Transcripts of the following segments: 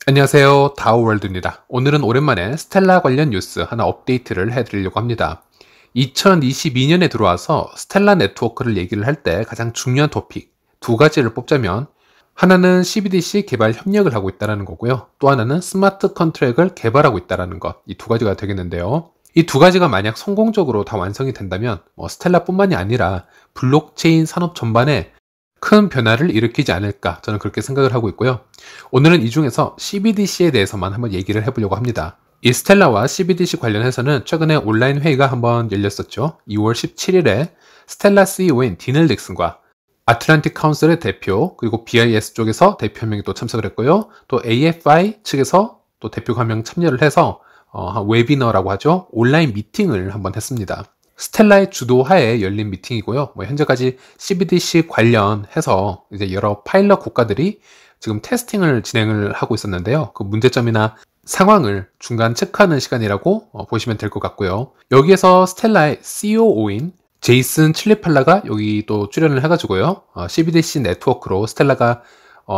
안녕하세요. 다오월드입니다. 오늘은 오랜만에 스텔라 관련 뉴스 하나 업데이트를 해드리려고 합니다. 2022년에 들어와서 스텔라 네트워크를 얘기를 할 때 가장 중요한 토픽 두 가지를 뽑자면 하나는 CBDC 개발 협력을 하고 있다는 거고요. 또 하나는 스마트 컨트랙을 개발하고 있다는 것, 이 두 가지가 되겠는데요. 이 두 가지가 만약 성공적으로 다 완성이 된다면 스텔라뿐만이 아니라 블록체인 산업 전반에 큰 변화를 일으키지 않을까, 저는 그렇게 생각을 하고 있고요. 오늘은 이 중에서 CBDC에 대해서만 한번 얘기를 해보려고 합니다. 이 스텔라와 CBDC 관련해서는 최근에 온라인 회의가 한번 열렸었죠. 2월 17일에 스텔라 CEO인 디넬 딕슨과 아틀란틱 카운슬의 대표, 그리고 BIS 쪽에서 대표 한 명이 또 참석을 했고요. 또 AFI 측에서 또 대표가 한 명 참여를 해서 웨비너라고 하죠. 온라인 미팅을 한번 했습니다. 스텔라의 주도하에 열린 미팅이고요. 현재까지 CBDC 관련해서 이제 여러 파일럿 국가들이 지금 테스팅을 진행을 하고 있었는데요. 그 문제점이나 상황을 중간 체크하는 시간이라고 보시면 될 것 같고요. 여기에서 스텔라의 COO인 제이슨 칠리팔라가 여기 또 출연을 해가지고요. CBDC 네트워크로 스텔라가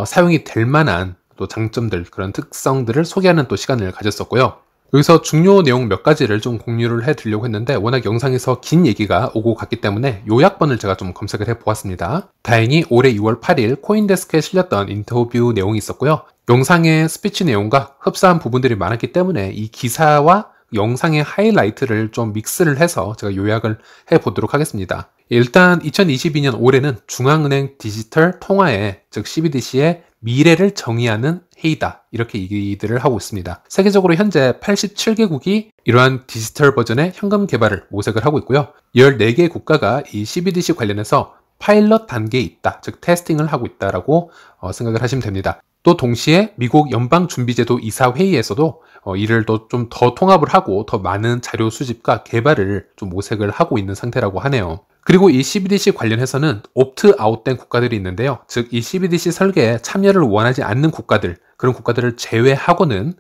사용이 될 만한 또 장점들, 그런 특성들을 소개하는 또 시간을 가졌었고요. 여기서 중요 내용 몇 가지를 좀 공유를 해드리려고 했는데 워낙 영상에서 긴 얘기가 오고 갔기 때문에 요약본을 제가 좀 검색을 해보았습니다. 다행히 올해 2월 8일 코인데스크에 실렸던 인터뷰 내용이 있었고요. 영상의 스피치 내용과 흡사한 부분들이 많았기 때문에 이 기사와 영상의 하이라이트를 좀 믹스를 해서 제가 요약을 해보도록 하겠습니다. 일단 2022년 올해는 중앙은행 디지털 통화의, 즉 CBDC의 미래를 정의하는 해이다, 이렇게 얘기들을 하고 있습니다. 세계적으로 현재 87개국이 이러한 디지털 버전의 현금 개발을 모색을 하고 있고요. 14개 국가가 이 CBDC 관련해서 파일럿 단계에 있다, 즉 테스팅을 하고 있다라고 생각을 하시면 됩니다. 또 동시에 미국 연방준비제도 이사회의에서도 이를 좀 더 통합을 하고 더 많은 자료 수집과 개발을 좀 모색을 하고 있는 상태라고 하네요. 그리고 이 CBDC 관련해서는 옵트아웃된 국가들이 있는데요. 즉 이 CBDC 설계에 참여를 원하지 않는 국가들, 그런 국가들을 제외하고는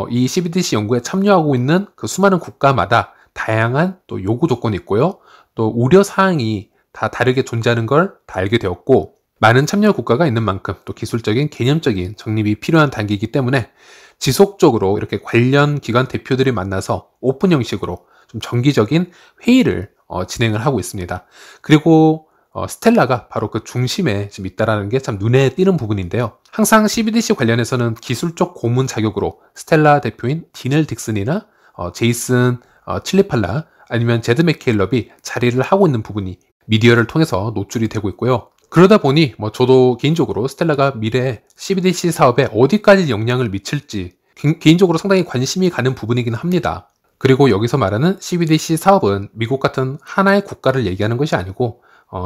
이 CBDC 연구에 참여하고 있는 그 수많은 국가마다 다양한 또 요구 조건이 있고요. 또 우려 사항이 다 다르게 존재하는 걸 다 알게 되었고, 많은 참여 국가가 있는 만큼 또 기술적인 개념적인 정립이 필요한 단계이기 때문에 지속적으로 이렇게 관련 기관 대표들이 만나서 오픈 형식으로 좀 정기적인 회의를 진행을 하고 있습니다. 그리고 스텔라가 바로 그 중심에 지금 있다는 게 참 눈에 띄는 부분인데요. 항상 CBDC 관련해서는 기술적 고문 자격으로 스텔라 대표인 디넬 딕슨이나 제이슨 칠리팔라, 아니면 제드 맥케일럽이 자리를 하고 있는 부분이 미디어를 통해서 노출이 되고 있고요. 그러다 보니 저도 개인적으로 스텔라가 미래에 CBDC 사업에 어디까지 영향을 미칠지 개인적으로 상당히 관심이 가는 부분이긴 합니다. 그리고 여기서 말하는 CBDC 사업은 미국 같은 하나의 국가를 얘기하는 것이 아니고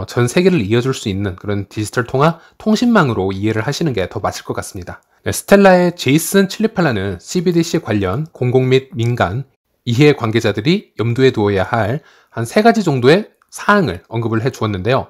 전 세계를 이어줄 수 있는 그런 디지털 통화 통신망으로 이해를 하시는 게 더 맞을 것 같습니다. 네, 스텔라의 제이슨 칠리팔라는 CBDC 관련 공공 및 민간 이해 관계자들이 염두에 두어야 할 한 3가지 정도의 사항을 언급을 해 주었는데요.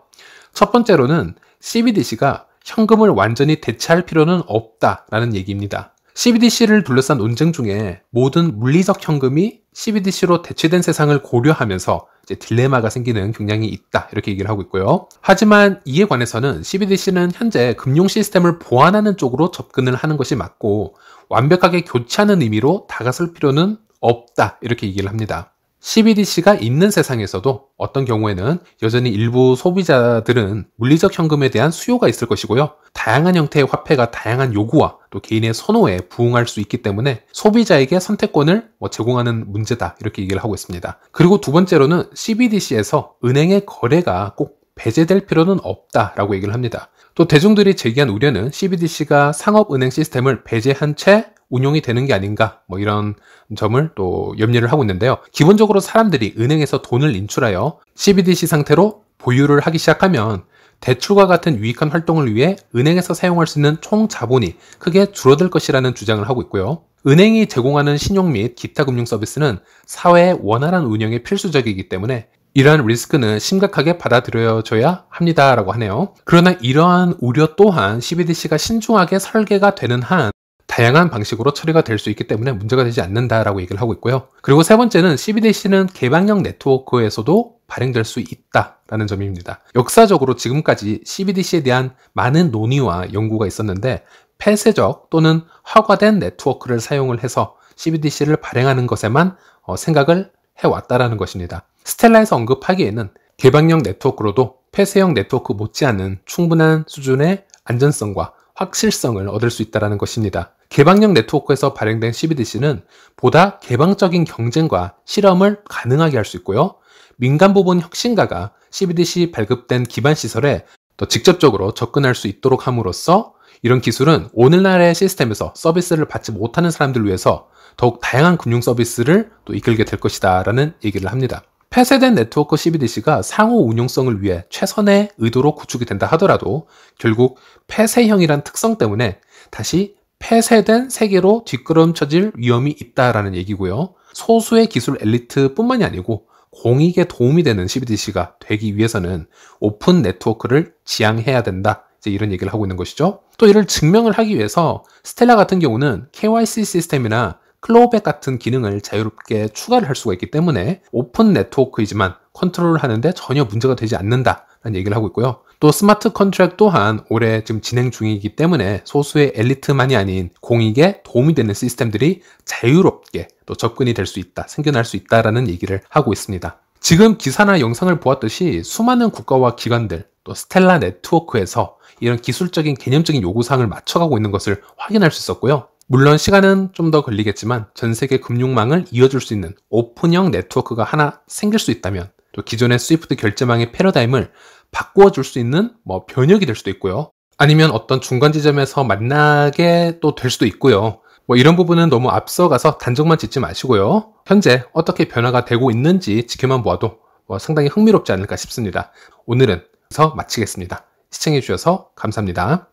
첫 번째로는 CBDC가 현금을 완전히 대체할 필요는 없다라는 얘기입니다. CBDC를 둘러싼 논쟁 중에 모든 물리적 현금이 CBDC로 대체된 세상을 고려하면서 이제 딜레마가 생기는 경향이 있다, 이렇게 얘기를 하고 있고요. 하지만 이에 관해서는 CBDC는 현재 금융 시스템을 보완하는 쪽으로 접근을 하는 것이 맞고 완벽하게 교체하는 의미로 다가설 필요는 없다, 이렇게 얘기를 합니다. CBDC가 있는 세상에서도 어떤 경우에는 여전히 일부 소비자들은 물리적 현금에 대한 수요가 있을 것이고요. 다양한 형태의 화폐가 다양한 요구와 또 개인의 선호에 부응할 수 있기 때문에 소비자에게 선택권을 제공하는 문제다, 이렇게 얘기를 하고 있습니다. 그리고 두 번째로는 CBDC에서 은행의 거래가 꼭 배제될 필요는 없다라고 얘기를 합니다. 또 대중들이 제기한 우려는 CBDC가 상업은행 시스템을 배제한 채 운용이 되는 게 아닌가, 이런 점을 또 염려를 하고 있는데요. 기본적으로 사람들이 은행에서 돈을 인출하여 CBDC 상태로 보유를 하기 시작하면 대출과 같은 유익한 활동을 위해 은행에서 사용할 수 있는 총 자본이 크게 줄어들 것이라는 주장을 하고 있고요. 은행이 제공하는 신용 및 기타 금융 서비스는 사회의 원활한 운영에 필수적이기 때문에 이러한 리스크는 심각하게 받아들여져야 합니다라고 하네요. 그러나 이러한 우려 또한 CBDC가 신중하게 설계가 되는 한 다양한 방식으로 처리가 될 수 있기 때문에 문제가 되지 않는다라고 얘기를 하고 있고요. 그리고 세 번째는 CBDC는 개방형 네트워크에서도 발행될 수 있다라는 점입니다. 역사적으로 지금까지 CBDC에 대한 많은 논의와 연구가 있었는데 폐쇄적 또는 허가된 네트워크를 사용을 해서 CBDC를 발행하는 것에만 생각을 해왔다라는 것입니다. 스텔라에서 언급하기에는 개방형 네트워크로도 폐쇄형 네트워크 못지않은 충분한 수준의 안전성과 확실성을 얻을 수 있다는 것입니다. 개방형 네트워크에서 발행된 CBDC는 보다 개방적인 경쟁과 실험을 가능하게 할 수 있고요. 민간 부분 혁신가가 CBDC 발급된 기반 시설에 더 직접적으로 접근할 수 있도록 함으로써 이런 기술은 오늘날의 시스템에서 서비스를 받지 못하는 사람들을 위해서 더욱 다양한 금융 서비스를 또 이끌게 될 것이다 라는 얘기를 합니다. 폐쇄된 네트워크 CBDC가 상호 운용성을 위해 최선의 의도로 구축이 된다 하더라도 결국 폐쇄형이란 특성 때문에 다시 폐쇄된 세계로 뒷걸음쳐질 위험이 있다라는 얘기고요. 소수의 기술 엘리트뿐만이 아니고 공익에 도움이 되는 CBDC가 되기 위해서는 오픈 네트워크를 지향해야 된다. 이제 이런 얘기를 하고 있는 것이죠. 또 이를 증명을 하기 위해서 스텔라 같은 경우는 KYC 시스템이나 클로우백 같은 기능을 자유롭게 추가를 할 수가 있기 때문에 오픈 네트워크이지만 컨트롤을 하는데 전혀 문제가 되지 않는다라는 얘기를 하고 있고요. 또 스마트 컨트랙 또한 올해 지금 진행 중이기 때문에 소수의 엘리트만이 아닌 공익에 도움이 되는 시스템들이 자유롭게 또 접근이 될 수 있다, 생겨날 수 있다라는 얘기를 하고 있습니다. 지금 기사나 영상을 보았듯이 수많은 국가와 기관들, 또 스텔라 네트워크에서 이런 기술적인 개념적인 요구사항을 맞춰가고 있는 것을 확인할 수 있었고요. 물론 시간은 좀 더 걸리겠지만 전 세계 금융망을 이어줄 수 있는 오픈형 네트워크가 하나 생길 수 있다면 또 기존의 스위프트 결제망의 패러다임을 바꾸어 줄 수 있는 변혁이 될 수도 있고요. 아니면 어떤 중간 지점에서 만나게 또 될 수도 있고요. 이런 부분은 너무 앞서가서 단정만 짓지 마시고요. 현재 어떻게 변화가 되고 있는지 지켜만 보아도 상당히 흥미롭지 않을까 싶습니다. 오늘은 여기서 마치겠습니다. 시청해 주셔서 감사합니다.